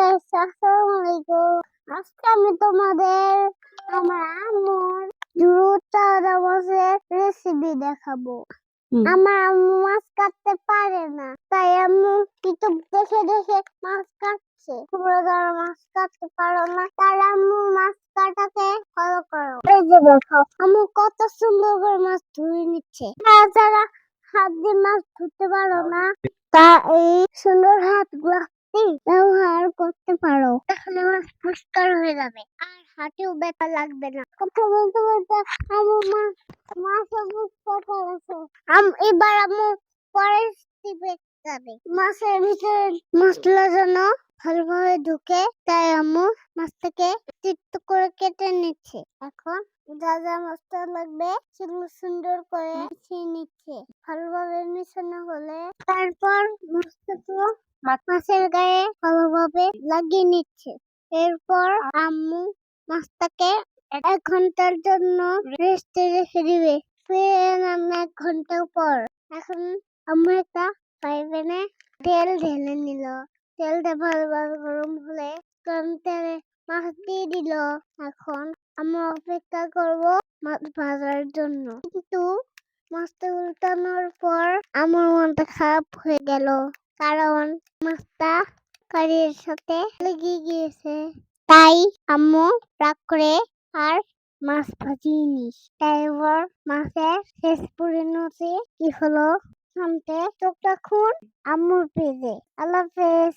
Guys, আসসালামু আলাইকুম। আজকে আমি তোমাদের আমার আম্মুর জুতা চামচের রেসিপি দেখাবো। আমার আম্মু মাছ কাটতে পারে না, তাই আম্মু ইউটিউব দেখে দেখে মাছ কাটছে। তোমরা যারা মাছ কাটতে পারো না, তারা আম্মু মাছ কাটাকে ফলো করো। এই যে দেখো, আম্মু কত সুন্দর করে মাছ ধুয়ে নিচ্ছে। যারা হাত দিয়ে মাছ ধুতে পারো না, তা এই সুন্দর হাতগুলো ব্যবহার করতে পারো, তাহলে মাছ পরিষ্কার হয়ে যাবে আর হাতেও ব্যথা লাগবে না। কথা বলতে বলতে আমার মাছ পরিষ্কার করেছে। এবার আম্মু পরে টিপে যাবে। মাছের ভিতরে মশলা যেন ভালোভাবে ঢুকে, তাই আম্মু মাছটাকে চিত্ত করে কেটে নিচ্ছে। এখন যা যা মশলা লাগবে সেগুলো সুন্দর করে মিশিয়ে নিচ্ছে। ভালোভাবে মিশানো হলে তারপর মশলাগুলো মাছের গায়ে ভালোভাবে লাগিয়ে নিচ্ছে। এরপর আম্মু মাছটাকে 1 ঘন্টার জন্য রেস্টে রেখে দিবে। ফিরে আমি 1 ঘন্টা পর এখন আম্মু একটা ফ্রাই প্যানে তেল ঢেলে নিল। তেলটা ভালোভাবে গরম হলে গরম তেলে মাছ দিয়ে দিল। এখন আমরা অপেক্ষা করব মাছ ভাজার জন্য, কিন্তু মাছটা উল্টানোর পর আমার মনটা খারাপ হয়ে গেল, কারণ মাছটা কারির সাথে লেগে গিয়েছে। তাই আম্মু রাগ করে আর মাছ ভাজিনি। তাই এবার মাছের শেষ পরিণতি কি হলো শুনতে চোখ রাখুন আম্মুর পেজে। আল্লাহ হাফেজ।